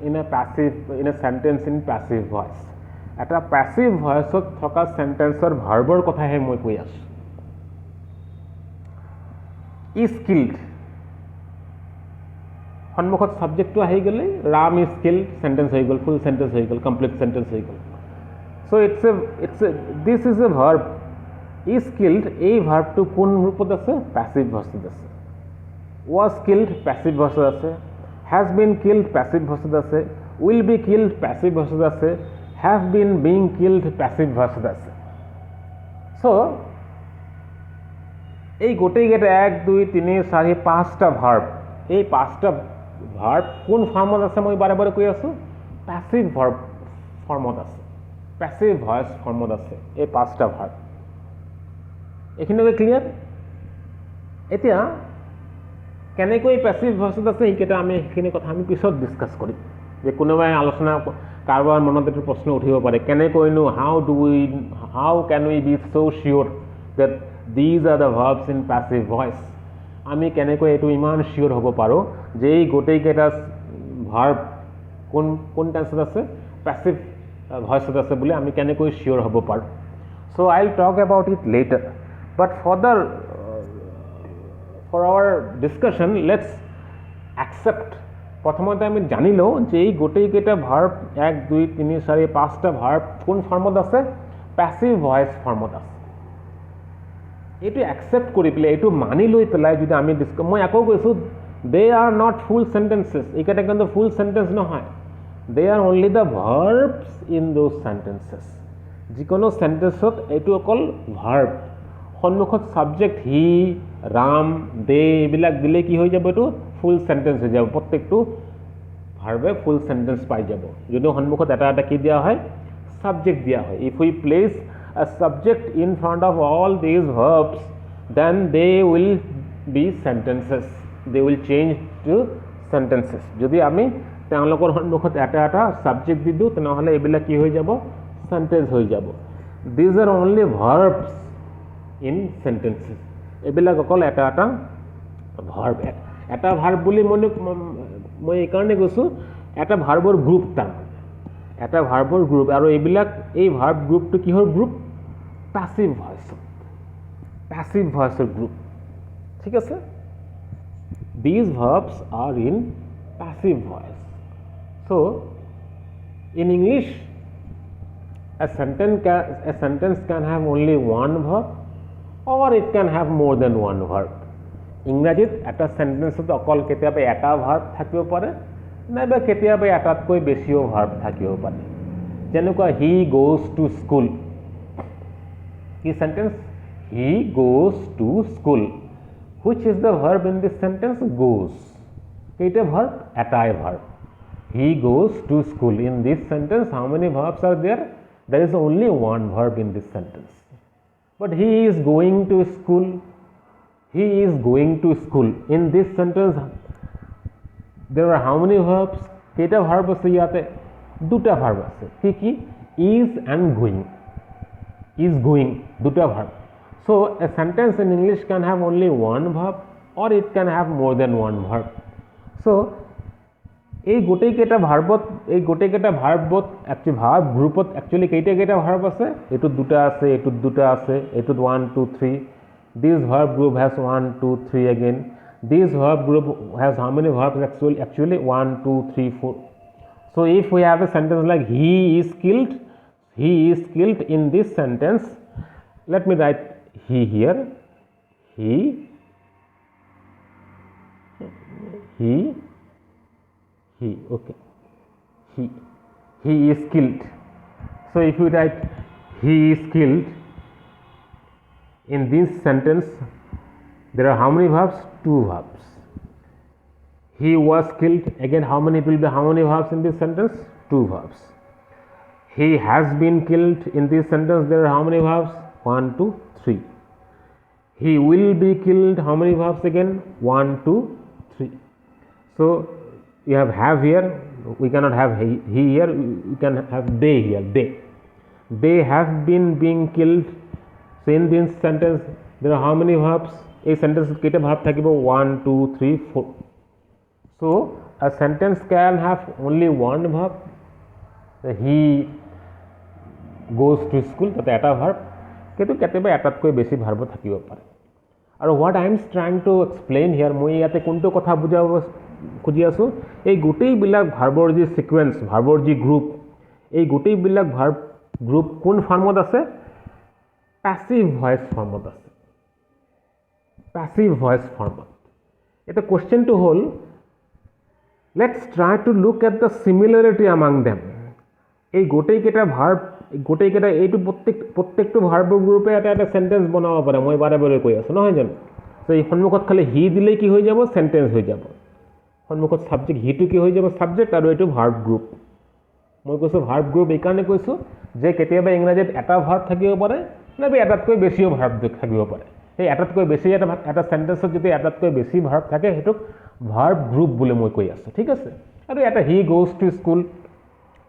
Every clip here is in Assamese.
in a sentence in passive voice. এটা passive voiceত থকা sentenceৰ verbৰ কথাহে মই কৈ আছো. is killed সন্মুখত সাবজেক্টটো আহি গলে Ram is killed sentence হৈ গল, full sentence হৈ গল, complete sentence হৈ গল. So this is a verb. is killed এই ভার্বটো কোন ৰূপত আছে? passive voiceত আছে. was killed passive voiceত আছে. has been killed passive voiceত আছে. will be killed passive voiceত আছে. have been being killed passive voiceত আছে. So এই গোটেই কেইটা 1 2 3 4 5টা ভার্ব, এই 5টা ভার্ব কোন ফর্মত আছে মই বাৰে বাৰে কৈ আছো? passive verb ফৰ্মত আছে, passive voice ফৰ্মত আছে এই 5টা ভাৰ্ব. এইখিনিকে ক্লিয়াৰ? এতিয়া কেনেকৈ পেসিভ ভয়েসত আছে এইকেইটা আমি সেইখিনি কথা আমি পিছত ডিসকাস কৰিম. যে কোনোবাই আলোচনা কাৰোবাৰ মনত এটা প্ৰশ্ন উঠিব পাৰে, কেনেকৈনো how can we be so sure that these are the verbs in passive voice? আমি কেনেকৈ এইটো ইমান শিওর হ'ব পাৰো যে এই গোটেইকেইটা ভার্ব কোন টেন্সত আছে? প্যাসিভ ভয়েসত আছে বুলি আমি কেনেকৈ শিওর হ'ব পাৰো? So I will talk about it later, but for our discussion let's accept প্রথমতে আমি জানি লও যে এই গোটেই কেইটা ভার্ব 1 2 3 4 5টা ভার্ব কোন ফর্মত আছে? প্যাসিভ ভয়েস ফর্মত আছে. এটো অ্যাকসেপ্ট কৰি পেলাই এটো মানি লৈ পেলাই যদি আমি মই আকৌ কৈছো দে আর নট ফুল সেন্টেন্সেস. এইকেইটা কিন্তু ফুল সেন্টেন্স নহয়. They are only the verbs in those sentences. যিকোনো সেন্টেন্সত এটো অকল ভার্ব, সন্মুখত সাবজেক্ট হি রাম দে এইবিলাক দিলে কি হৈ যাব? এটো ফুল সেন্টেন্স হৈ যাব. প্ৰত্যেকটো ভার্বে ফুল সেন্টেন্স পাই যাব যদি সন্মুখত এটা এটা কি দিয়া হয়? সাবজেক্ট দিয়া হয়. If we place a subject in front of all these verbs then they will be sentences, they will change to sentences. যদি আমি তেওঁলোকৰ সন্মুখত এটা এটা সাবজেক্ট দি দিও তেনেহলে এইবিলাক কি হৈ যাব? সেন্টেন্স হৈ যাব. these are only verbs in sentences. এইবিলাক অকল এটা এটা ভার্ব. এটা ভার্ব বুলি মই এই কাৰণে কৈছো এটা ভাৰ্বৰ গ্ৰুপ তাৰ, এটা ভাৰ্বৰ গ্ৰুপ. আৰু এইবিলাক এই ভাৰ্ব গ্ৰুপটো কিহৰ গ্ৰুপ? প্যাসিভ ভয়েস, প্যাসিভ ভয়েসের গ্রুপ. ঠিক আছে? these verbs are in passive voice. so in English a sentence can have only one verb or it can have more than one verb. ইংৰাজীত এটা সেন্টেন্সত অকল কেতিয়াবা এটা ভাৰ্ব থাকিব পাৰে নাইবা কেতিয়াবা এটাতকৈ বেছিও ভাৰ্ব থাকিব পাৰে. যেনেকুৱা হি গোজ টু স্কুল. কি sentence? He goes to school. Which is the verb in this sentence? Goes. কেইটা ভার্ব? এটাই verb. He goes to school. In this sentence how many verbs are there? There is only one verb in this sentence. But he is going to school. He is going to school. In this sentence there are how many verbs? কেইটা ভার্ব আছে ইয়াতে? দুটা ভার্ব আছে. কি কি? is and going. is going দুটা verb. so a sentence in English can have only one verb or it can have more than one verb. so এই গোটেই কেইটা ভার্বত ভার্ব গ্রুপত অ্যাকচুয়ালি কেইটা ভার্ব আছে? এটুত দুটা আছে, এটুত দুটা আছে, এটুত 1 2 3. This verb group has 1 2 3 again. This verb group has how many verbs? Actually 1 2 3 4. So if we have a sentence like he is killed in this sentence, let me write he here. He okay. He is killed. So if you write he is killed in this sentence, there are how many verbs? 2 verbs. He was killed. Again, how many verbs in this sentence? 2 verbs. He has been killed. In this sentence, there are how many verbs? 1 2 3. He will be killed. How many verbs again? 1 2 3. So you have here. We cannot have he here. We can have they here. They have been being killed. So in this sentence there are how many verbs? A sentence কেইটা ভার্ব থাকিব? 1 2 3 4. So a sentence can have only one verb. He goes to school, তাতে এটা ভাৰ্ব, কিন্তু কেতিয়াবা এটাতকৈ বেছি ভাৰ্ব থাকিব পাৰে। আৰু what I am trying to explain here, মই ইয়াতে কোনটো কথা বুজাব খুজি আছোঁ, এই গোটেইবিলাক ভাৰ্বৰ যি ছিকুৱেঞ্চ, ভাৰ্বৰ যি গ্ৰুপ, এই গোটেইবিলাক ভাৰ্ব গ্ৰুপ কোন ফৰ্মত আছে? প্যাসিভ ভয়েস ফৰ্মত আছে, প্যাসিভ ভয়েস ফৰ্মত। এতিয়া কুৱেশ্যনটো হ'ল, let's try to look at the similarity among them. এই গোটেইকেইটা ভাৰ্ব, গোটেইকেইটা এইটো প্ৰত্যেকটো ভাৰ্বৰ গ্ৰুপে এটা এটা চেণ্টেঞ্চ বনাব পাৰে, মই বাৰে বাৰে কৈ আছোঁ, নহয় জানো? চ' এই সন্মুখত খালি হি দিলেই কি হৈ যাব? চেণ্টেঞ্চ হৈ যাব। সন্মুখত ছাবজেক্ট, হিটো কি হৈ যাব? ছাবজেক্ট, আৰু এইটো ভাৰ্ব গ্ৰুপ। মই কৈছোঁ ভাৰ্ব গ্ৰুপ এইকাৰণে কৈছোঁ যে কেতিয়াবা ইংৰাজীত এটা ভাৰ্ব থাকিব পাৰে, নাইবা এটাতকৈ বেছিও ভাৰ্ব থাকিব পাৰে। সেই এটাতকৈ বেছি এটা চেণ্টেঞ্চত যদি এটাতকৈ বেছি ভাৰ্ব থাকে, সেইটোক ভাৰ্ব গ্ৰুপ বুলি মই কৈ আছোঁ, ঠিক আছে? আৰু এটা হি গোজ টু স্কুল,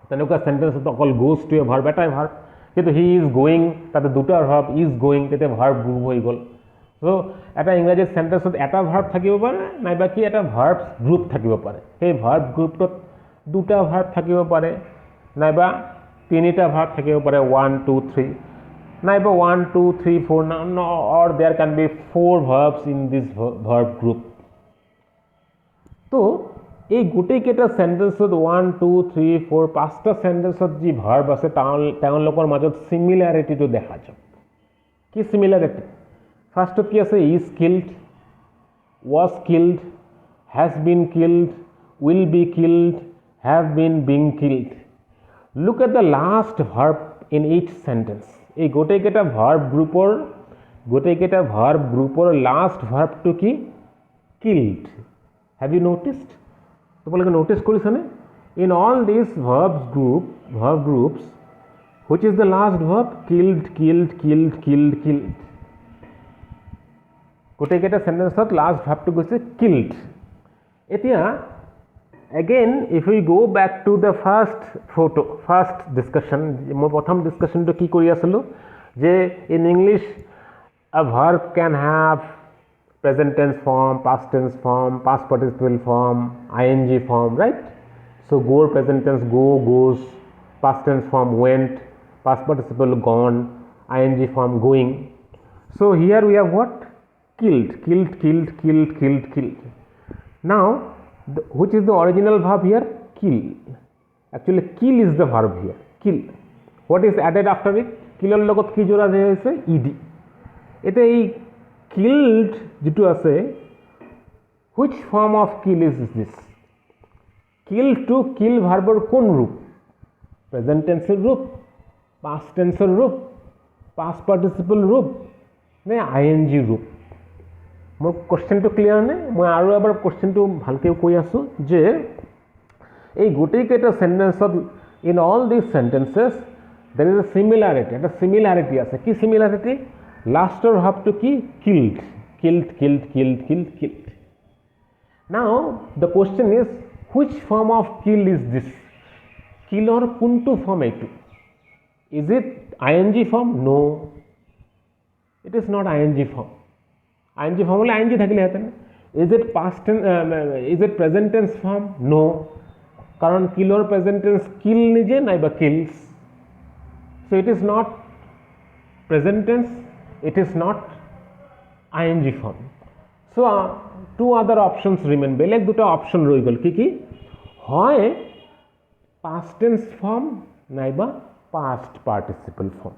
তেনেকুৱা চেণ্টেঞ্চত অকল গোজ টু এ ভাৰ্ব, এটাই ভাৰ্ব। কিন্তু হি ইজ গোয়িং, তাতে দুটা ভাৰ্ব, ইজ গোয়িং, তেতিয়া ভাৰ্ব গ্ৰুপ হৈ গ'ল। চ' এটা ইংৰাজী চেণ্টেঞ্চত এটা ভাৰ্ব থাকিব পাৰে, নাইবা কি এটা ভাৰ্ব গ্ৰুপ থাকিব পাৰে। সেই ভাৰ্ব গ্ৰুপটোত দুটা ভাৰ্ব থাকিব পাৰে, নাইবা তিনিটা ভাৰ্ব থাকিব পাৰে, 1 2 3, নাইবা 1 2 3 4, or there can be 4 verbs in this verb group. তো এই গোটেইকেইটা চেণ্টেঞ্চত 1 2 3 4 5টা চেণ্টেঞ্চত যি ভাৰ্ব আছে, তেওঁলোকৰ মাজত চিমিলাৰিটিটো দেখা যাওক। কি চিমিলাৰিটি? ফাৰ্ষ্টত কি আছে? Is killed, was killed, has been killed, will be killed, have been being killed. Look at the last verb in each sentence. এই গোটেইকেইটা ভাৰ্ব গ্ৰুপৰ লাষ্ট ভাৰ্বটো কি? কিল্ড। Have you noticed? তোমালোকে নটিছ কৰিছানে? In all this verb groups, which is the last verb? Killed, killed, killed, killed, killed. গোটেইকেইটা চেণ্টেঞ্চত লাষ্ট ভাৰ্বটো গৈছে কিল্ড। এতিয়া again, if we go back to the first discussion, মই প্ৰথম ডিছকাশ্যনটো কি কৰি আছিলোঁ যে in English a verb can have present tense form, past tense form, past participle form, ing form, right? So go present tense go, goes, past tense form went, past participle gone, ing form going. So here we have what? Killed, killed, killed, killed, killed, killed. Now which is the original verb here? Kill. Actually kill is the verb here, kill. What is added after it? Killor লগত কি জোড়া দেয়া হয়েছে? ed. এটা এই killed যেটো আছে, which form of kill is this? Kill to kill ভার্বর কোন রূপ? প্রেজেন্ট টেন্সের রূপ, পাস্ট টেন্সের রূপ, পাস্ট পার্টিসিপল রূপ, নে আইএনজি রূপ? মোৰ কোৱেশ্চনটো ক্লিয়াৰ নে? মই আৰু এবাৰ কোৱেশ্চনটো ভালকৈ কৈ আছোঁ যে এই গোটেইকেইটা চেণ্টেঞ্চত, in all this sentences there is a similarity, এটা চিমিলাৰিটি আছে। কি চিমিলাৰিটি? লাষ্টৰ ভাৱটো কি? Killed, killed, killed, killed, killed, killed. Now the question is which form of kill is this? কিলৰ কোনটো ফৰ্ম এইটো? Is it ING form? No, it is not ING form. ing form হলে ing থাকিলেহেঁতেন। Is it past tense, is it present tense form? No, কাৰণ কিলৰ প্ৰেজেন্ট টেন্স কিল নিজে নাইবা kills. So it is not present tense, it is not ing form. So two other options remain, বেলেগ দুটা অপশ্যন ৰৈ গ'ল। কি কি? হয় পাষ্ট টেন্স ফৰ্ম নাইবা past participle form.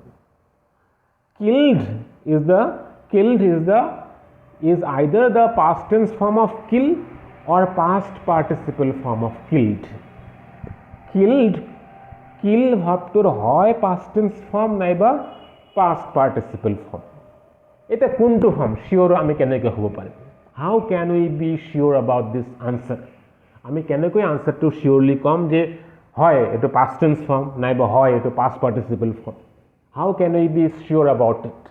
Killed is either the past tense form of kill or past participle form of killed. Kill ভাবটোৰ হয় past tense form নাইবা past participle form। এটা কোনটো ফৰ্ম শিওৰ আমি কেনেকৈ হ'ব পাৰিম? How can we be sure about this answer? আমি কেনেকৈ আনসাৰটো শিওৰলি কম যে হয় এইটো past tense form নাইবা হয় এইটো past participle form? How can we be sure about it?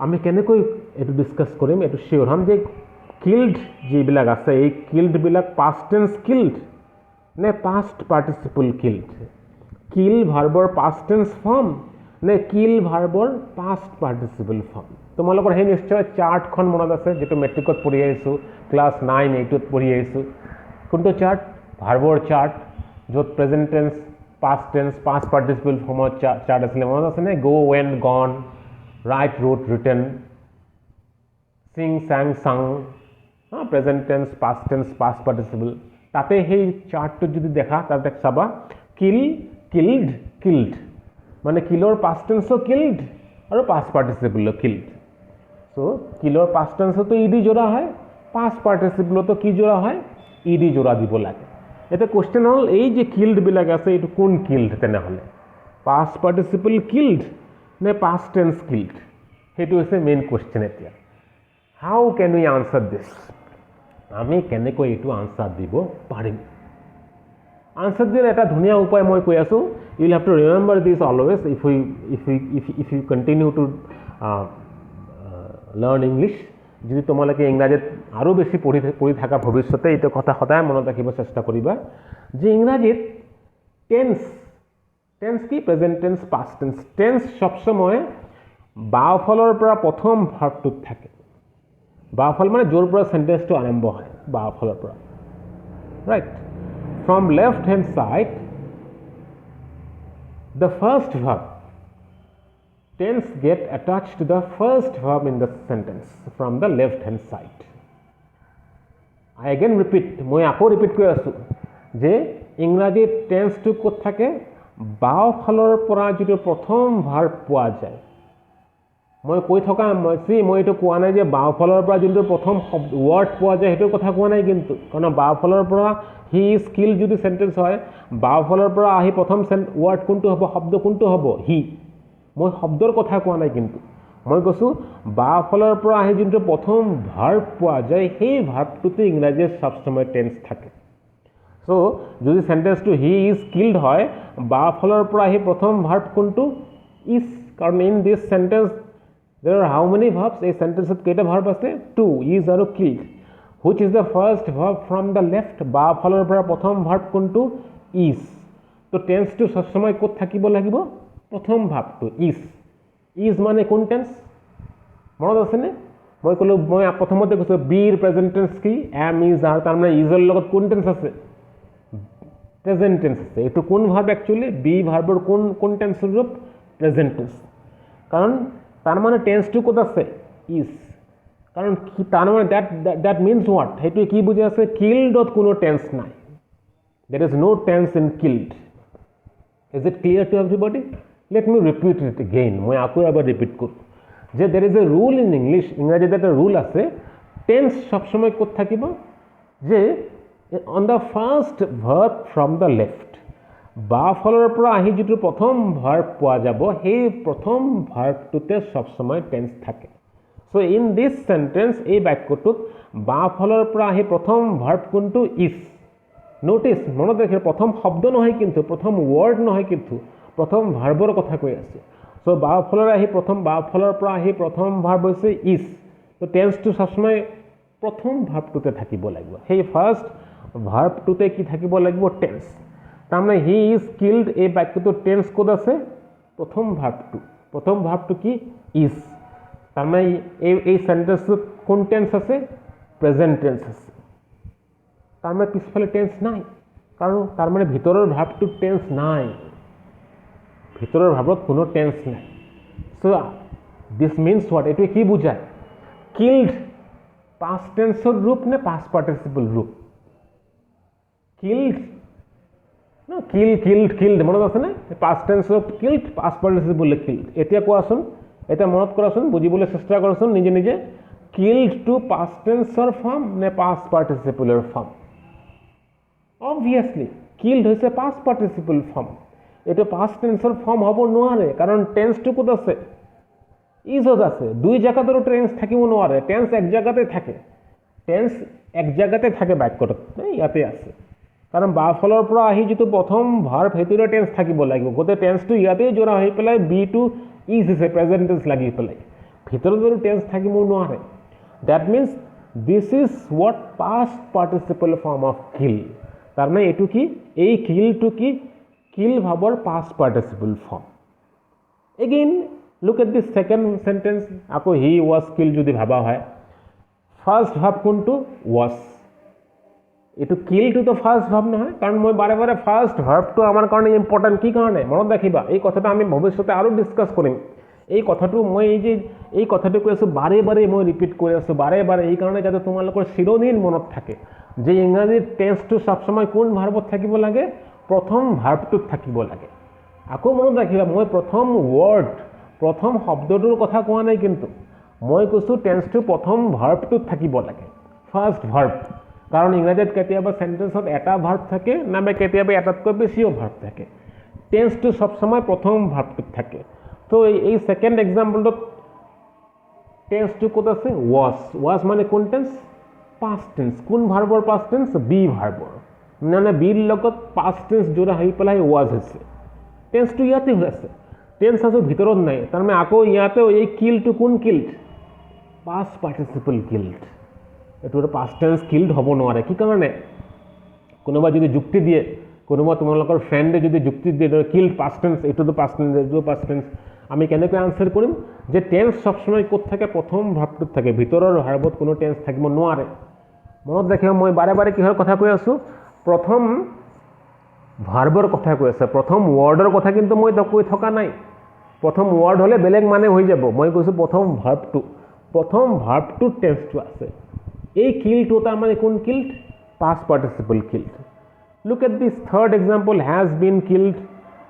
আমি কেনেকৈ এইটো ডিছকাছ কৰিম, এইটো শিওৰ হ'ম যে কিল্ড যিবিলাক আছে, এই কিল্ডবিলাক পাষ্ট টেন্স কিল্ড নে পাষ্ট পাৰ্টিচিপল কিল্ড? কিল ভাৰ্বৰ পাষ্ট টেন্স ফৰ্ম নে কিল ভাৰ্বৰ পাষ্ট পাৰ্টিচিপল ফৰ্ম? তোমালোকৰ সেই নিশ্চয় চাৰ্টখন মনত আছে যেটো মেট্ৰিকত পঢ়ি আহিছোঁ ক্লাছ 9 8ত পঢ়ি আহিছোঁ কোনটো চাৰ্ট ভাৰ্বৰ চাৰ্ট য'ত present tense past tense past participle form chart আছিল মনত আছে নে go went gone write wrote written sing sang sung present tense past participle তাতে সেই চাৰ্টটো যদি দেখা তাতে চাবা kill killed killed মানে killৰ past tense killed আৰু past participle killed so killৰ past tense তো ed জোৰা হয় past participle তো কি জোৰা হয় ed জোৰা দিব লাগে এটা কোশ্চেন হল এই যে কিল্ড বিলাক আছে এটো কোন কিল্ড তেনে হলে past participle killed নে past tense killed হেতু হৈছে মেইন কোশ্চেন এতিয়া how can we answer this আমি কেনেকৈ এটো আনসার দিব পাৰিম আনসাৰ দিৰ এটা ধুনিয়া উপায় মই কৈ আছো you will have to remember this always if you continue to learn English যদি তোমালোকে ইংৰাজীত আৰু বেছি পঢ়ি থাকা ভৱিষ্যতে এইটো কথা সদায় মনত ৰাখিব চেষ্টা কৰিবা যে ইংৰাজীত টেন্স কি প্ৰেজেন্ট টেন্স পাষ্ট টেন্স সব সময় বাওফলৰ পৰা প্ৰথম ভাৰ্বটোত থাকে বাওফল মানে যোৰ পৰা সেন্টেন্সটো আৰম্ভ হয় বাওফলৰ পৰা right from left hand side the first verb tense get attached to the first verb in the sentence from the left hand side I again repeat মই আকৌ ৰিপিট কৰি আছো যে ইংৰাজী টেন্স টু ক'ত থাকে বাওফলৰ পৰা যেটো প্ৰথম ভাৰ্ব পোৱা যায় মই কৈ থকা মই এটো কোৱা নাই যে বাওফলৰ পৰা যেটো প্ৰথম ওয়াৰ্ড পোৱা যায় হেটো কথা কোৱা নাই কিন্তু কাৰণ বাওফলৰ পৰা হি ইজ স্কিল যদি সেন্টেন্স হয় বাওফলৰ পৰা আহি প্ৰথম ওয়াৰ্ড কোনটো হ'ব শব্দ কোনটো হ'ব হি মই শব্দৰ কথা কোৱা নাই কিন্তু মই কৈছো বাওফলৰ পৰা আহি যেটো প্ৰথম ভাৰ্ব পোৱা যায় সেই ভাৰ্বটোতে ইংৰাজীৰ সবসময় টেন্স থাকে সো যদি সেন্টেন্সটো হি ইজ স্কিলড হয় বাওফলৰ পৰা আহি প্ৰথম ভাৰ্ব কোনটো ইজ কাৰণ in this sentence there are how many verbs a sentence with কেটা verb আছে 2 is আৰু killed which is the first verb from the left বাওফলৰ পৰা প্ৰথম verb কোনটো is তো tense টো সব সময় ক'ত থাকিব লাগিব প্ৰথম ভাবটো is মানে কোন টেন্স মনত আছে নে মই কলো মই প্ৰথমতে কৈছো be ৰ প্ৰেজেন্ট টেন্স কি am is are তাৰ মানে is ৰ লগত কোন টেন্স আছে প্ৰেজেন্ট টেন্স আছে এটো কোন ভাব একচুয়ালি be ভাৰ্বৰ কোন টেন্সৰ ৰূপ প্ৰেজেন্ট টেন্স কাৰণ তাৰ মানে টেন্স টু ক'ত আছে is কাৰণ কি তার মানে that means what হেতু কি বুঝি আছে killed ত কোনো টেন্স নাই there is no tense in killed is it clear to everybody let me repeat it again মই আকৌ এবাৰ ৰিপিট কৰো যে there is a rule in english ইংৰাজীত এটা রুল আছে টেন্স সব সময় ক'ত থাকিব যে on the first verb from the left বাওফলৰ পৰা আহি যেটো প্ৰথম ভাৰ্ব পোৱা যাব সেই প্ৰথম ভাৰ্বটোতে সব সময় টেন্স থাকে সো ইন দিস সেন্টেন্স এই বাক্যটোত বাওফলৰ পৰা আহি প্ৰথম ভাৰ্ব কোনটো ইজ নোটিস মনত ৰাখিব প্ৰথম শব্দ নহয় কিন্তু প্ৰথম ওয়াৰ্ড নহয় কিন্তু প্ৰথম ভাৰ্বৰ কথা কৈ আছে সো বাওফলৰ পৰা আহি প্ৰথম ভাৰ্ব হৈছে ইজ তো টেন্সটো সব সময় প্ৰথম ভাৰ্বটোতে থাকিব লাগিব সেই ফাৰ্স্ট ভাৰ্বটোতে কি থাকিব লাগিব টেন্স তারমানে হি ইজ স্কিলড এই বাক্যটো টেন্স কোড আছে প্রথম ভার্বটো কি ইজ তারমানে এই সেন্টেন্সত কোন টেন্স আছে প্রেজেন্ট টেন্স আছে তারমানে পিছফালে টেন্স নাই কারণ তার মানে ভিতৰৰ ভাৰ্বটো টেন্স নাই ভিতৰৰ ভার্বত কোনো টেন্স নাই সো দিস মিন্স হোয়াট এটো কি বুঝায় কিল্ড পাস্ট টেন্সৰ ৰূপ নে পাস্ট পাৰ্টিসিপল ৰূপ কিল্ড no killed মনত আছে না past tense of killed past participle killed এতিয়া কোৱাচোন এটা মনত কৰাচোন বুজিবলৈ চেষ্টা কৰাচোন নিজে killed to past tense or form নে past participle form obviously killed হৈছে past participle form এটা past tense or form হ'ব নোৱাৰে কাৰণ tense টো ক'ত আছে is আছে দুই জায়গাতে tense থাকিব নোৱাৰে tense এক জায়গাতে থাকে বাক্যত ইয়াতে আছে কাৰণ বাওফলৰ পৰা আহি যেটো প্ৰথম ভাৰ্ব হেতুৰ টেন্স থাকিব লাগিব গতে টেন্সটো ইয়াতে জোৰা হৈ পেলাই be to is is present tense লাগি পেলাই ভিতৰত টেন্স থাকিব নোৱাৰে that means this is what past participle form of kill তাৰ মানে এটু কি এই কিল টু কি কিল ভাবৰ past participle form again look at this second sentence, আকৌ হি ৱাজ কিল্ড যদি ভাবা হয়, ফাৰ্ষ্ট ভাব কোনটো? ৱাজ। এইটো কিলটোতো ফাৰ্ষ্ট ভাব নহয়, কাৰণ মই বাৰে বাৰে ফাৰ্ষ্ট ভাৰ্বটো আমাৰ কাৰণে ইম্পৰ্টেণ্ট। কি কাৰণে? মনত ৰাখিবা, এই কথাটো আমি ভৱিষ্যতে আৰু ডিছকাছ কৰিম। এই কথাটো মই এই কথাটো কৈ আছোঁ, বাৰে বাৰে মই ৰিপিট কৰি আছোঁ, বাৰে বাৰে এই কাৰণে যাতে তোমালোকৰ চিৰদিন মনত থাকে যে ইংৰাজীৰ টেন্সটো সবসময় কোন ভাৰ্বত থাকিব লাগে? প্ৰথম ভাৰ্বটোত থাকিব লাগে। আকৌ মনত ৰাখিবা, মই প্ৰথম ৱৰ্ড, প্ৰথম শব্দটোৰ কথা কোৱা নাই, কিন্তু মই কৈছোঁ টেন্সটো প্ৰথম ভাৰ্বটোত থাকিব লাগে, ফাৰ্ষ্ট ভাৰ্ব। কাৰণ ইংৰাজীত কেতিয়াবা চেণ্টেন্সত এটা ভাৰ্ব থাকে, নাইবা কেতিয়াবা এটাতকৈ বেছিও ভাৰ্ব থাকে। টেন্সটো সবসময় প্ৰথম ভাৰ্বটোত থাকে। তো এই ছেকেণ্ড এক্সাম্পলটোত টেন্সটো ক'ত আছে? ৱাজ। ৱাজ মানে কোন টেন্স? Past tense. কোন ভাৰ্বৰ পাষ্ট টেন্স? বি ভাৰ্বৰ। মানে বিৰ লগত পাষ্ট টেন্স যোৰা হৈ পেলাই ৱাজ হৈছে। টেন্সটো ইয়াতে হৈ আছে, টেন্স আছে ভিতৰত নাই। তাৰমানে আকৌ ইয়াতেও এই কিলটো কোন কিল্ড? Past participle killed. এইটো পাষ্ট টেন্স কিল্ড হ'ব নোৱাৰে। কি কাৰণে? কোনোবা যদি যুক্তি দিয়ে, কোনোবা তোমালোকৰ ফ্ৰেণ্ডে যদি যুক্তি দিয়ে কিল্ড পাষ্ট টেন্স, এইটোতো পাষ্ট টেন্স, এইটো পাষ্ট টেন্স, আমি কেনেকৈ আনচাৰ কৰিম যে টেন্স সবসময় ক'ত থাকে? প্ৰথম ভাৰ্বটোত থাকে, ভিতৰৰ ভাৰ্বত কোনো টেন্স থাকিব নোৱাৰে। মনত ৰাখিব, মই বাৰে বাৰে কিহৰ কথা কৈ আছোঁ? প্ৰথম ভাৰ্বৰ কথা কৈ আছে, প্ৰথম ৱৰ্ডৰ কথা কিন্তু মই কৈ থকা নাই। প্ৰথম ৱৰ্ড হ'লে বেলেগ মানে হৈ যাব। মই কৈছোঁ প্ৰথম ভাৰ্বটো, প্ৰথম ভাৰ্বটোত টেন্সটো আছে। এই কিলটো তাৰমানে কোন killed? Past participle killed. Look at this third example, has been killed.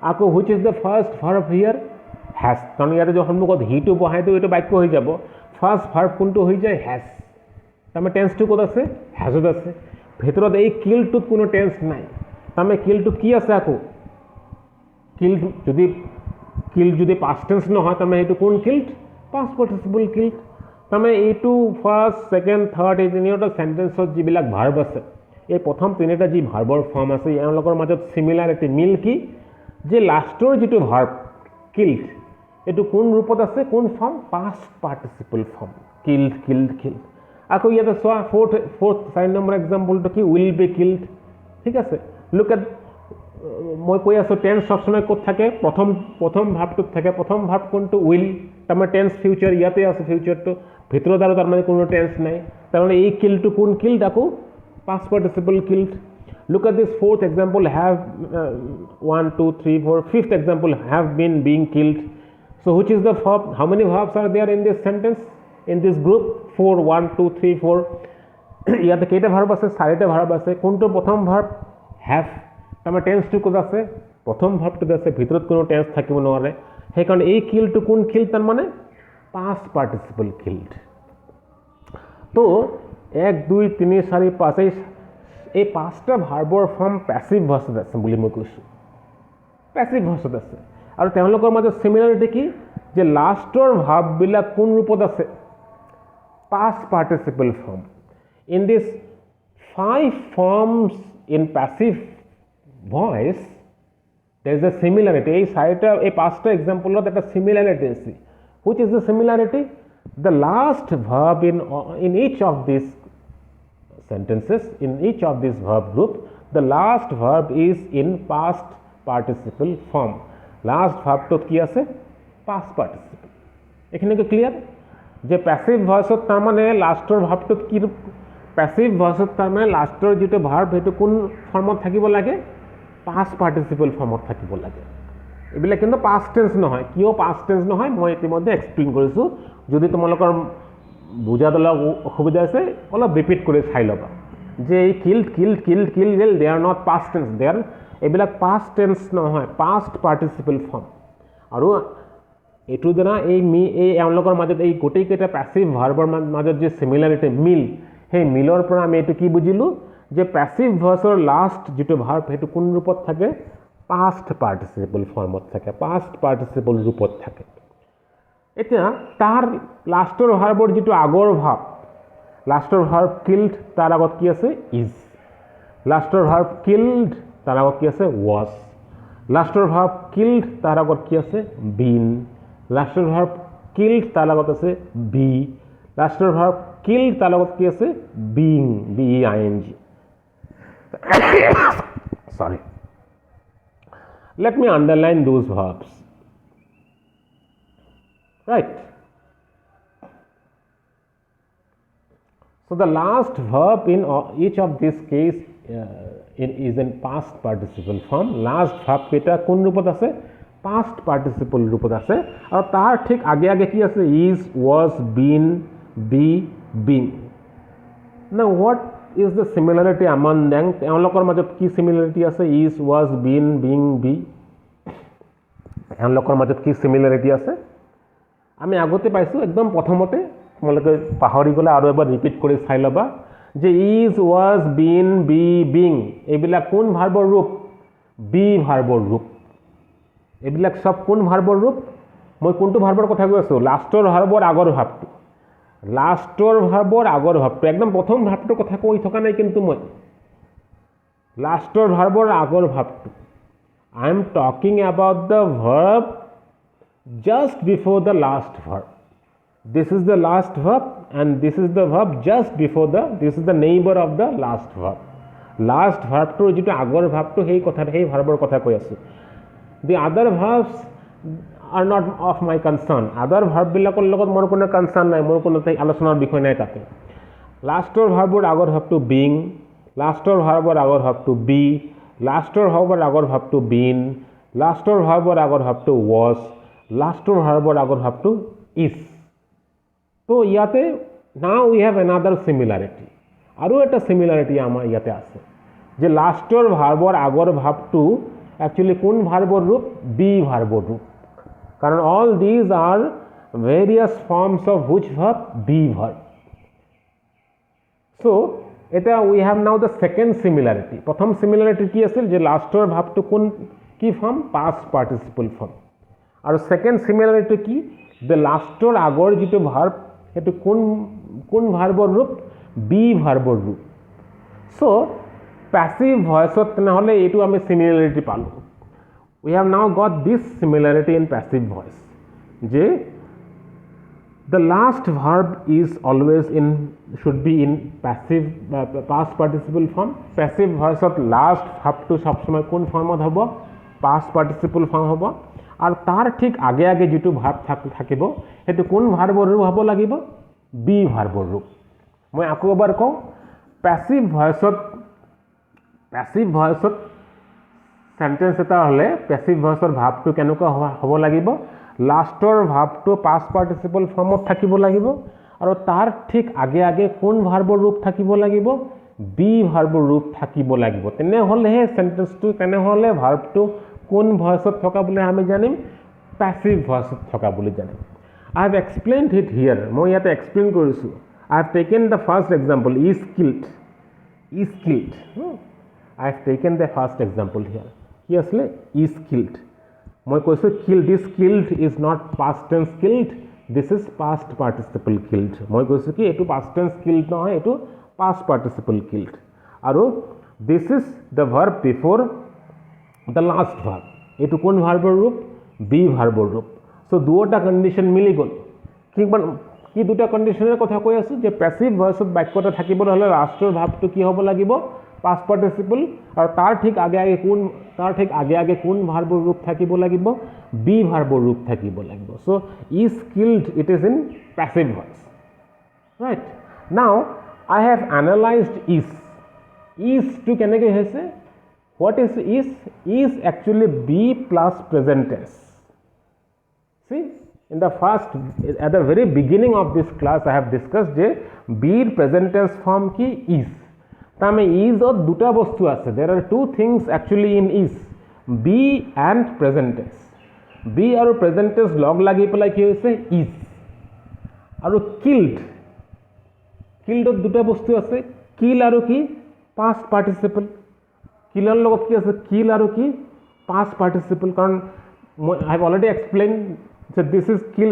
আকৌ which is the first verb here? Has. কাৰণ ইয়াতে যে সন্মুখত হিটো বহাই দিওঁ, এইটো বাক্য হৈ যাব। ফাৰ্ষ্ট ভাৰ্ব কোনটো হৈ যায়? হেজ। তাৰমানে টেন্সটো ক'ত আছে? হেজত আছে। ভিতৰত এই কিল্ডটোত কোনো টেন্স নাই। তাৰমানে কিল্ডটো কি আছে? আকৌ কিল্ড যদি পাষ্ট টেন্স নহয়, তাৰমানে এইটো কোন কিল্ড? Past participle killed. তাৰমানে এইটো ফাৰ্ষ্ট, ছেকেণ্ড, থাৰ্ড, এই তিনিওটা চেণ্টেন্সত যিবিলাক ভাৰ্ব আছে, এই প্ৰথম তিনিটা যি ভাৰ্বৰ ফৰ্ম আছে, এওঁলোকৰ মাজত চিমিলাৰিটি, মিল কি? যে লাষ্টৰ যিটো ভাৰ্ব কিল্ড, এইটো কোন ৰূপত আছে? কোন form? Past participle form, killed killed killed. আকৌ ইয়াতে চোৱা, ফ'ৰ্থ 4 নম্বৰ এক্সাম্পলটো কি? Will be killed. ঠিক আছে, লুক এট, মই কৈ আছোঁ টেন্স সবসময় ক'ত থাকে? প্ৰথম ভাৰ্বটোত থাকে। প্ৰথম ভাৰ্ব কোনটো? উইল। তাৰমানে টেন্স ফিউচাৰ ইয়াতে আছে, ফিউচাৰটো ভিতৰত আৰু তাৰমানে কোনো টেন্স নাই। তাৰমানে এই কিল্ডটো কোন কিল্ড? আকৌ past participle killed. Look at this fourth example, have 1 2 3 4, fifth example, have been being killed. So which is the verb? How many verbs are there in this sentence, in this group? 4, 1 2 3 4. ইয়াতে কেইটা ভাৰ্ব আছে? 4টা ভাৰ্ব আছে। কোনটো প্ৰথম ভাৰ্ব? হেভ। তাৰমানে টেন্সটো ক'ত আছে? প্ৰথম ভাৰ্বটোত আছে, ভিতৰত কোনো টেন্স থাকিব নোৱাৰে। সেইকাৰণে এই কিল্ডটো কোন কিল্ড? তাৰমানে পাষ্ট পাৰ্টিচিপল কিল্ড। তো 1 2 3 4 5, এই 5টা ভাৰ্বৰ ফৰ্ম পেছিভ ভইচত আছে বুলি মই কৈছোঁ। পেছিভ ভইচত আছে। আৰু তেওঁলোকৰ মাজত চিমিলাৰিটি কি? যে লাষ্টৰ ভাৰ্ববিলাক কোন ৰূপত আছে? Past participle form. In this 5 forms in passive voice, there is a similarity. এই 5টা এক্সাম্পলত এটা চিমিলাৰিটি আছে। Which is the similarity? The last verb in each of this sentences, in each of these verb group, the last verb is in past participle form. Last verb to ki ase? Past participle. ekhine ko clear je passive voice ot tarmane last er verb to ki passive voice ot tarmane last er jito verb hetu kun form ot thakibo lage? Past participle form ot thakibo lage. ebile kintu past tense nohoy. kiyo past tense nohoy moi itimodhe explain korisu. jodi tomalokor বুজাত অলপ অসুবিধা আছে, অলপ ৰিপিট কৰি চাই ল'বা যে এই killed they are not past tense, they are, এইবিলাক পাষ্ট টেন্স নহয়, পাষ্ট পাৰ্টিচিপল ফৰ্ম। আৰু এইটোৰ দ্বাৰা এওঁলোকৰ মাজত এই গোটেইকেইটা পেছিভ ভাৰ্বৰ মাজত যে চিমিলাৰিটি, মিল, সেই মিলৰ পৰা আমি এইটো কি বুজিলোঁ যে পেছিভ ভইচৰ লাষ্ট যিটো ভাৰ্ব সেইটো কোন ৰূপত থাকে? পাষ্ট পাৰ্টিচিপল ফৰ্মত থাকে, পাষ্ট পাৰ্টিচিপল ৰূপত থাকে। এতিয়া তাৰ লাষ্টৰ ভাৰ্বৰ যিটো আগৰ ভাৰ্ব, লাষ্টৰ ভাৰ্ব কিল্ড, তাৰ আগত কি আছে? ইজ। লাষ্টৰ ভাৰ্ব কিল্ড, তাৰ আগত কি আছে? ৱাজ। লাষ্টৰ ভাৰ্ব কিল্ড, তাৰ আগত কি আছে? বিন। লাষ্টৰ ভাৰ্ব কিল্ড, তাৰ আগত আছে বি। লাষ্টৰ ভাৰ্ব কিল্ড, তাৰ আগত কি আছে? Being, BEING। Sorry. Let me underline those verbs. right? So the last verb in each of this case is in past participle form. Last verb কেটা কোন রূপত আছে? Past participle রূপত আছে আৰু তাৰ ঠিক আগে আগে কি আছে? Is, was, been, be, being. Now what is the similarity among them? তেওঁলোকৰ মাজত কি similarity আছে? Is, was, been, being, be. তেওঁলোকৰ মাজত কি similarity আছে? আমি আগতে পাইছো একদম প্ৰথমতে তোমালোকে পাহৰি গলে আৰু এবাৰ ৰিপিট কৰি চাই লবা যে is, was, been, be, being এইবিলাক কোন ভাৰ্বৰ ৰূপ? be ভাৰ্বৰ ৰূপ। এইবিলাক সব কোন ভাৰ্বৰ ৰূপ? মই কোনটো ভাৰ্বৰ কথা কৈ আছো? লাষ্টৰ ভাৰ্বৰ আগৰ ভাৱটো। লাষ্টৰ ভাৰ্বৰ আগৰ ভাৱটো একদম প্ৰথম ভাৱটোৰ কথা কৈ থকা নাই কিন্তু মই লাষ্টৰ ভাৰ্বৰ আগৰ ভাৱটো। I am talking about the verb just before the last verb. This is the last verb and this is the verb just before this is the neighbor of the last verb. Last verb to যেটো আগৰ ভাৱটো সেই কথা সেই ভাৰ্বৰ কথা কৈ আছো। The other verbs are not of my concern. Other verb বিলাকৰ লগত মোৰ কোনো concern নাই, মোৰ কোনো আলোচনাৰ বিষয় নাই তাতে। লাষ্টৰ ভাৰ্বৰ আগৰ ভাৱটো being, লাষ্টৰ ভাৰ্বৰ আগৰ ভাৱটো be, লাষ্টৰ ভাৰ্বৰ আগৰ ভাৱটো been, লাষ্টৰ ভাৰ্বৰ আগৰ ভাৱটো was, লাষ্টৰ ভাৰ্বৰ আগৰ ভাৱটো is. তো ইয়াতে now we have another similarity. আৰু এটা similarity আমাৰ ইয়াতে আছে যে লাষ্টৰ ভাৰ্বৰ আগৰ ভাৱটো actually কোন ভাৰ্বৰ ৰূপ? be ভাৰ্বৰ ৰূপ। কাৰণ all these are various forms of which verb? be verb. So এটা we have now the second similarity. প্ৰথম similarity কি আছিল যে লাষ্টৰ ভাৱটো কোন কি ফৰ্ম? past participle form. আৰু second similarity কি? the লাষ্টৰ আগৰ যেটো ভাৰ্ব এটো কোন ভাৰ্বৰ ৰূপ? be ভাৰ্বৰ ৰূপ। So passive voice তেনেহলে এটো আমি similarity পালো। We have now got this similarity in passive voice যে the last verb is always should be in passive past participle form. Passive voice last verb to সব সময় কোন ফর্মত হ'ব? past participle form হ'ব। আৰু তাৰ ঠিক আগে আগে যেটো ভাৰ্ব থাকিব হেতু কোন ভাৰ্বৰ ৰূপ হ'ব লাগিব? be ভাৰ্বৰ ৰূপ। মই আকৌ এবাৰ কওঁ passive voice সেন্টেন্স এটা হলে passive voice ভাবটো কেনেকুৱা হ'ব লাগিব? লাষ্টৰ ভাবটো past participle ফৰ্মত থাকিব লাগিব আৰু তাৰ ঠিক আগে আগে কোন ভাৰ্বৰ ৰূপ থাকিব লাগিব? be ভাৰ্বৰ ৰূপ থাকিব লাগিব। তেনেহলে সেন্টেন্সটো তেনেহলে ভাৰ্বটো কোন ভয়েসত থকা বুলি আমি জানিম? passive voice থকা বুলি জানিম। I have explained it here. মই ইয়াতে explain কৰিছো। I have taken the first example is killed. Is killed. I have taken the first example here. কি আসলে? is killed. মই কৈছো killed. This killed is not past tense killed. This is past participle killed. মই কৈছো কি এটো past tense killed নহয়, এটো past participle killed. আৰু this is the verb before the last verb. এটো কোন ভাৰ্বৰ ৰূপ? be ভাৰ্বৰ ৰূপ। সো দুটা কন্ডিশন মিলি গল। কি দুটা কন্ডিশনেৰ কথা কৈ আছো যে প্যাসিভ ভয়েসত বাক্যটা থাকিবলৈ হলে লাষ্টৰ ভাবটো কি হ'ব লাগিব? past participle আৰু তাৰ ঠিক আগে আগে কোন ভাৰ্বৰ ৰূপ থাকিব লাগিব? be ভাৰ্বৰ ৰূপ থাকিব লাগিব। So is killed it is in passive voice, right? Now I have analyzed is to কেনেকৈ হৈছে? What is is? Is actually be plus present tense. See, in the first at the very beginning of this class I have discussed যে be present tense form কি? is. তামে is ত দুটা বস্তু আছে। There are two things actually in is, be and present tense. be আৰু present tense লগ লাগি পেলাই কি হৈছে? is। আৰু killed ত দুটা বস্তু আছে, kill আৰু কি? past participle। কিলৰ লগত কি আছে? kill আৰু কি? past participle। কাৰণ I have already explained that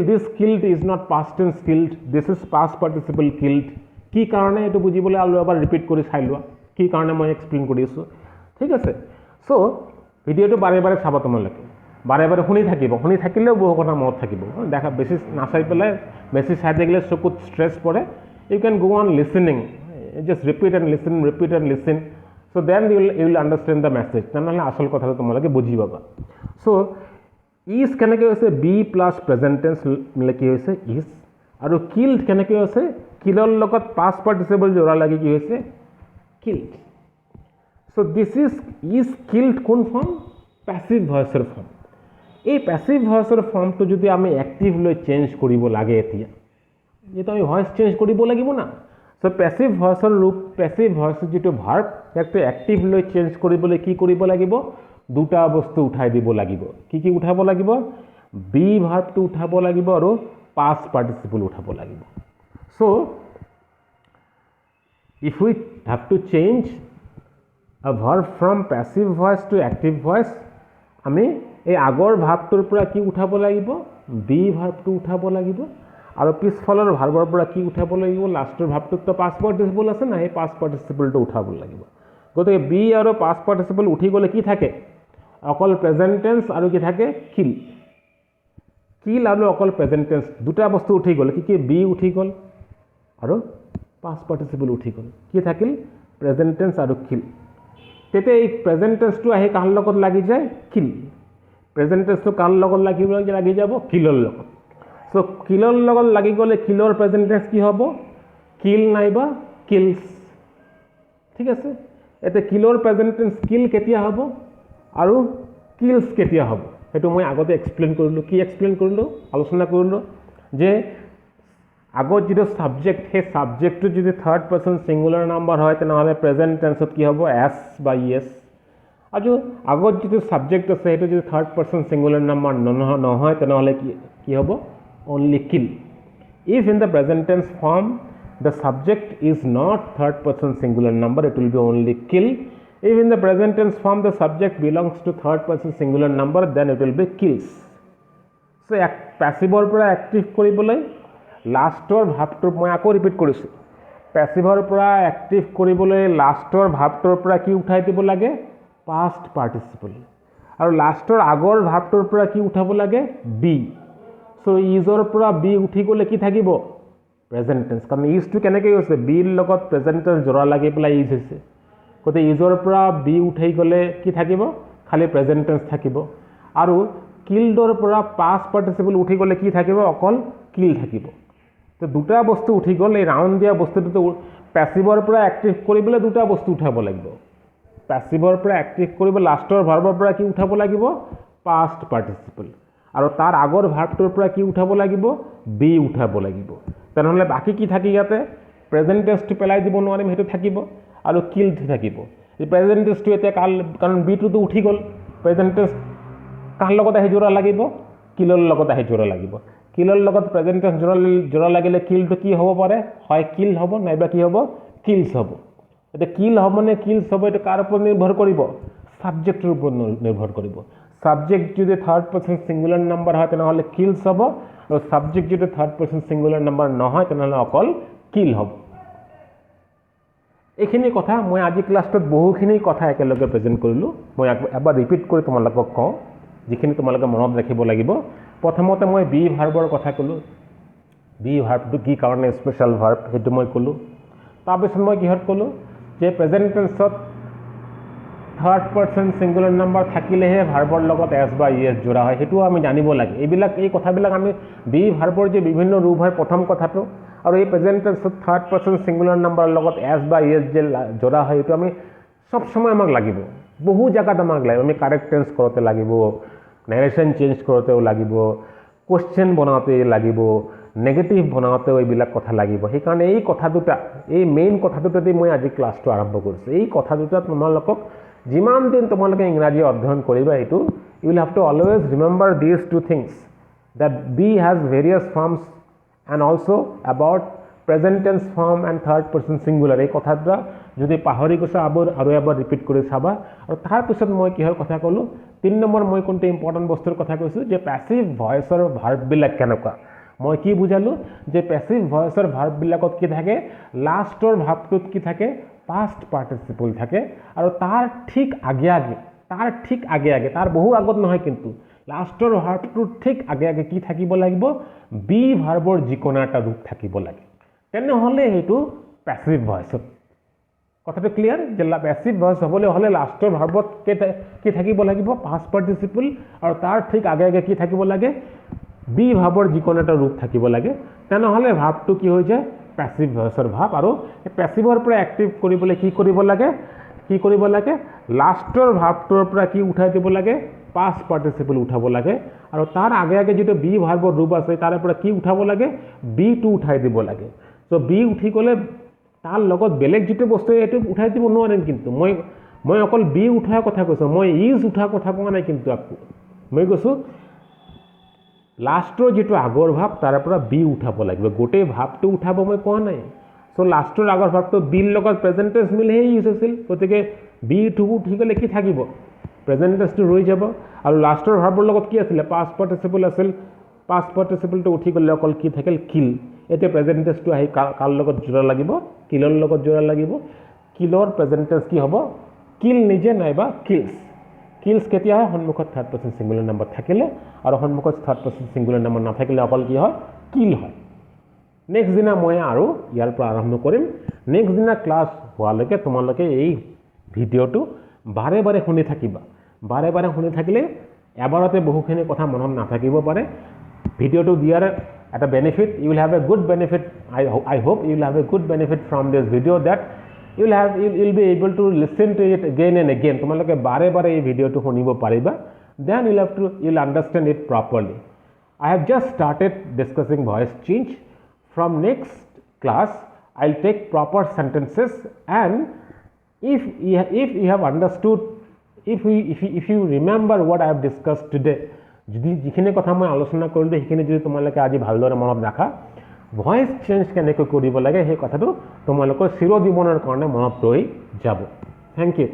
this killed is not past tense killed, this is past participle killed। কি কাৰণে এটো বুজিবলৈ আৰু এবাৰ ৰিপিট কৰি চাই লোৱা কি কাৰণে মই এক্সপ্লেইন কৰি আছো, ঠিক আছে? সো ভিডিওটো বাৰে বাৰে চাব তোমালোকে, বাৰে বাৰে শুনি থাকিলেও বহু কথা মনত থাকিব। দেখা বেছি নাচাই পেলাই বেছি চাই থাকিলে চকুত ষ্ট্ৰেছ পৰে। You can go on listening, just repeat and listen, so then you will understand the message। তেনেহলে আসল কথাটো তোমালোকে বুজি পাবা। So ইজ কেনেকৈ হৈছে বি প্লাছ প্ৰেজেণ্ট টেন্স মিলে কি হৈছে ইজ, আৰু কিল্ড কেনেকৈ হৈছে কিলৰ লগত পাষ্ট পাৰ্টিচিপল জোৰা লাগি কি হৈছে killed. So' this is killed কোন ফৰ্ম? পেছিভ ভইচৰ ফৰ্ম। এই পেছিভ ভইচৰ ফৰ্মটো যদি আমি এক্টিভ লৈ চেঞ্জ কৰিব লাগে এতিয়া, যেহেতু আমি ভইচ চেঞ্জ কৰিব লাগিব না। চ' পেছিভ ভইচৰ ৰূপ, পেছিভ ভইচৰ যিটো ভাৰ্ব ইয়াকটো এক্টিভ লৈ চেঞ্জ কৰিবলৈ কি কৰিব লাগিব? দুটা বস্তু উঠাই দিব লাগিব। কি কি উঠাব লাগিব? বি ভাৰ্বটো উঠাব লাগিব আৰু পাষ্ট পাৰ্টিচিপল উঠাব লাগিব। So' if we have to change a verb from passive voice to active voice, আমি এই আগৰ ভাৰ্বটোৰ পৰা কি উঠাব লাগিব? বি ভাৰ্বটো উঠাব লাগিব, আৰু পিছফালৰ ভাৰ্বৰ পৰা কি উঠাব লাগিব? লাষ্টৰ ভাৰ্বটোতো পাষ্ট পাৰ্টিচিপল আছে না, সেই পাষ্ট পাৰ্টিচিপলটো উঠাব লাগিব। গতিকে বি আৰু পাষ্ট পাৰ্টিচিপল উঠি গ'লে কি থাকে? অকল প্ৰেজেণ্ট টেন্স আৰু কি থাকে? কিল। কিল আৰু অকল প্ৰেজেণ্ট টেন্স দুটা বস্তু উঠি গ'ল। কি কি? বি উঠি গ'ল আৰু পাষ্ট পাৰ্টিচিপল উঠি গ'ল। কি থাকিল? প্ৰেজেণ্ট টেন্স আৰু কিল। তেতিয়া এই প্ৰেজেণ্ট টেন্সটো আহি কাৰ লগত লাগি যায়? কিল। প্ৰেজেণ্ট টেন্সটো কাৰ লগত লাগি যাব? কিলৰ লগত। চ' কিলৰ লগত লাগি গ'লে কিলৰ প্ৰেজেণ্ট টেন্স কি হ'ব? কিল নাইবা কিলছ। ঠিক আছে, এতিয়া কিলৰ প্ৰেজেণ্ট টেন্স কিল কেতিয়া হ'ব আৰু কিলছ কেতিয়া হ'ব সেইটো মই আগতে এক্সপ্লেইন কৰিলোঁ। কি এক্সপ্লেইন কৰিলোঁ? আলোচনা কৰিলোঁ যে আগত যিটো ছাবজেক্ট, সেই ছাবজেক্টটো যদি থাৰ্ড পাৰ্চন ছিংগুলাৰ নাম্বাৰ হয় তেনেহ'লে প্ৰেজেণ্ট টেন্সত কি হ'ব? এছ বা ইয়েছ। আৰু আগত যিটো ছাবজেক্ট আছে সেইটো যদি থাৰ্ড পাৰ্চন ছিংগুলাৰ নাম্বাৰ নহয় তেনেহ'লে কি হ'ব? Only kill. If in the present tense form the subject is not third person singular number, it will be only kill. If in the present tense form the subject belongs to third person singular number, then it will be kills. So passive পৰা active কৰিবলৈ লাষ্টৰ ভাৰ্বটোৰ মই আকৌ ৰিপিট কৰিছোঁ, পেছিভৰ পৰা এক্টিভ কৰিবলৈ লাষ্টৰ ভাৰ্বটোৰ পৰা কি উঠাই দিব লাগে? Past participle. আৰু লাষ্টৰ আগৰ ভাৰ্বটোৰ পৰা কি উঠাব লাগে? বি। চ' ইজৰ পৰা বি উঠি গ'লে কি থাকিব? Present tense. কাৰণ ইজটো কেনেকৈ হৈছে? বিৰ লগত প্ৰেজেণ্ট টেন্স জোৰা লাগি পেলাই ইজ হৈছে। গতিকে ইজৰ পৰা বি উঠাই গ'লে কি থাকিব? খালি প্ৰেজেণ্ট টেন্স থাকিব। আৰু কিল্ডৰ পৰা পাষ্ট পাৰ্টিচিপল উঠি গ'লে কি থাকিব? অকল কিল থাকিব। তো দুটা বস্তু উঠি গ'ল। এই ৰাউণ্ড দিয়া বস্তুটো পেছিভৰ পৰা এক্টিভ কৰিবলৈ দুটা বস্তু উঠাব লাগিব। পেছিভৰ পৰা এক্টিভ কৰিব লাষ্টৰ ভাৰ্বৰ পৰা কি উঠাব লাগিব? Past participle. আৰু তাৰ আগৰ ভাৰ্বটোৰ পৰা কি উঠাব লাগিব? বি উঠাব লাগিব। তেনেহ'লে বাকী কি থাকে ইয়াতে? প্ৰেজেণ্ট টেন্সটো পেলাই দিব নোৱাৰিম, সেইটো থাকিব, আৰু কিল্ড থাকিব। এই প্ৰেজেণ্ট টেন্সটো এতিয়া কাৰণ বিটোতো উঠি গ'ল, প্ৰেজেণ্ট টেন্স কাৰ লগত আহি জোৰা লাগিব? কিলৰ লগত আহি জোৰা লাগিব। কিলৰ লগত প্ৰেজেণ্ট টেন্স জোৰা লাগিলে কিলটো কি হ'ব পাৰে? হয় কিল হ'ব, নাইবা কি হ'ব? কিলছ হ'ব। এতিয়া কিল হ'ব নে কিলছ হ'ব এইটো কাৰ ওপৰত নিৰ্ভৰ কৰিব? ছাবজেক্টৰ ওপৰত নিৰ্ভৰ কৰিব। ছাবজেক্ট যদি থাৰ্ড পাৰ্চন ছিংগুলাৰ নাম্বাৰ হয় তেনেহ'লে কিলছ হ'ব, আৰু ছাবজেক্ট যদি থাৰ্ড পাৰ্চন ছিংগুলাৰ নাম্বাৰ নহয় তেনেহ'লে অকল কিল হ'ব। এইখিনি কথা মই আজি ক্লাছটোত বহুখিনি কথা একেলগে প্ৰেজেণ্ট কৰিলোঁ। মই এবাৰ ৰিপিট কৰি তোমালোকক কওঁ, যিখিনি তোমালোকে মনত ৰাখিব লাগিব। প্ৰথমতে মই বি ভাৰ্বৰ কথা ক'লোঁ। বি ভাৰ্বটো কি কাৰণে স্পেচিয়েল ভাৰ্ব সেইটো মই ক'লোঁ। তাৰপিছত মই কিহত ক'লোঁ যে প্ৰেজেণ্ট টেন্সত থাৰ্ড পাৰ্চন ছিংগুলাৰ নাম্বাৰ থাকিলেহে ভাৰ্বৰ লগত এছ বা ইয়েছ জোৰা হয়, সেইটোও আমি জানিব লাগে। এই কথাবিলাক আমি বি ভাৰ্বৰ যে বিভিন্ন ৰূপ হয় প্ৰথম কথাটো, আৰু এই প্ৰেজেণ্ট টেন্সত থাৰ্ড পাৰ্চন ছিংগুলাৰ নাম্বাৰৰ লগত এছ বা ইয়েছ যে জোৰা হয় এইটো আমি সব সময় আমাক লাগিব। বহু জেগাত আমাক লাগিব। আমি কাৰেক্ট টেন্স কৰোঁতে লাগিব, নেৰেশ্যন চেঞ্জ কৰোঁতেও লাগিব, কুৱেশ্যন বনাওঁতে লাগিব, নেগেটিভ বনাওঁতেও এইবিলাক কথা লাগিব। সেইকাৰণে এই কথা দুটা, এই মেইন কথা দুটাতেই মই আজি ক্লাছটো আৰম্ভ কৰিছোঁ। এই কথা দুটা তোমালোকক যিমান দিন তোমালোকে ইংৰাজী অধ্যয়ন কৰিবা এইটো you will have to always remember these two things that B has various forms and also about present tense form and third person singular. এই কথাটা যদি পাহৰি গৈছা আৰু এবাৰ ৰিপিট কৰি চাবা। আৰু তাৰপিছত মই কিহৰ কথা ক'লোঁ? 3 নম্বৰ মই কোনটো ইম্পৰ্টেণ্ট বস্তুৰ কথা কৈছোঁ যে পেছিভ ভইচৰ ভাৰ্ববিলাক কেনেকুৱা। মই কি বুজালোঁ যে পেছিভ ভইচৰ ভাৰ্ববিলাকত কি থাকে? লাষ্টৰ ভাৰ্বটোত কি থাকে? পাষ্ট পাৰ্টিচিপল থাকে, আৰু তাৰ ঠিক আগে আগে তাৰ বহু আগত নহয়, কিন্তু লাষ্টৰ ভাৰ্বটোৰ ঠিক আগে আগে কি থাকিব লাগিব? বি ভাৰ্বৰ যিকোনো এটা ৰূপ থাকিব লাগে। তেনেহ'লে সেইটো পেছিভ ভইচত কথাটো ক্লিয়াৰ যে পেছিভ ভইচ হ'বলৈ হ'লে লাষ্টৰ ভাৰ্বত কি থাকিব লাগিব পাষ্ট পাৰ্টিচিপল আৰু তাৰ ঠিক আগে আগে কি থাকিব লাগে বি ভাৰ্বৰ যিকোনো এটা ৰূপ থাকিব লাগে তেনেহ'লে ভাৰ্বটো কি হৈ যায় পেছিভ ভইচৰ ভাৰ্ব আৰু পেছিভৰ পৰা এক্টিভ কৰিবলৈ কি কৰিব লাগে লাষ্টৰ ভাৰ্বটোৰ পৰা কি উঠাই দিব লাগে পাষ্ট পাৰ্টিচিপল উঠাব লাগে আৰু তাৰ আগে আগে যিটো বি ভাৰ্বৰ ৰূপ আছে তাৰে পৰা কি উঠাব লাগে বিটো উঠাই দিব লাগে চ' বি উঠি গ'লে তাৰ লগত বেলেগ যিটো বস্তু এইটো উঠাই দিব নোৱাৰিম কিন্তু মই অকল বি উঠাৰ কথা কৈছোঁ মই ইজ উঠাৰ কথা কোৱা নাই কিন্তু আকৌ মই কৈছোঁ লাষ্টৰ যিটো আগৰ ভাৱ তাৰ পৰা বি উঠাব লাগিব গোটেই ভাৱটো উঠাব মই কোৱা নাই চ' লাষ্টৰ আগৰ ভাৱটো বিৰ লগত প্ৰেজেণ্ট টেন্স মিলিহে ইউজ হৈছিল গতিকে বিটো উঠি গ'লে কি থাকিব প্ৰেজেণ্ট টেন্সটো ৰৈ যাব আৰু লাষ্টৰ ভাৰ্বৰ লগত কি আছিলে পাষ্ট পাৰ্টিচিপল আছিল পাষ্ট পাৰ্টিচিপলটো উঠি গ'লে অকল কি থাকিল কিল এতিয়া প্ৰেজেণ্ট টেন্সটো আহি কাৰ লগত জোৰা লাগিব কিলৰ লগত জোৰা লাগিব কিলৰ প্ৰেজেণ্ট টেন্স কি হ'ব কিল নিজে নাইবা কিলছ কেতিয়া হয় সন্মুখত থাৰ্ড পাৰ্চন ছিংগুলাৰ নাম্বাৰ থাকিলে আৰু সন্মুখত থাৰ্ড পাৰ্চন ছিংগুলাৰ নাম্বাৰ নাথাকিলে অকল কি হয় কিল হয় নেক্সট দিনা মই আৰু ইয়াৰ পৰা আৰম্ভ কৰিম নেক্সট দিনা ক্লাছ হোৱালৈকে তোমালোকে এই ভিডিঅ'টো বাৰে বাৰে শুনি থাকিবা বাৰে বাৰে শুনি থাকিলে এবাৰতে বহুখিনি কথা মনত নাথাকিব পাৰে ভিডিঅ'টো দিয়াৰ এটা benefit you will have a good benefit I hope you will have a good benefit from this video that you'll be able to listen to it again and again তোমালোকে বাৰে বাৰে এই ভিডিঅ'টো শুনিব পাৰিবা then you'll understand it properly I have just started discussing voice change from next class I'll take proper sentences and if you have understood if you remember what I have discussed today যদি যিখিনি কথা মই আলোচনা কৰিলোঁ সেইখিনি যদি তোমালোকে আজি ভালদৰে মনত ৰাখা ভইচ চেঞ্জ কেনেকৈ কৰিব লাগে সেই কথাটো তোমালোকৰ চিৰজীৱনৰ কাৰণে মনত ৰৈ যাব থেংক ইউ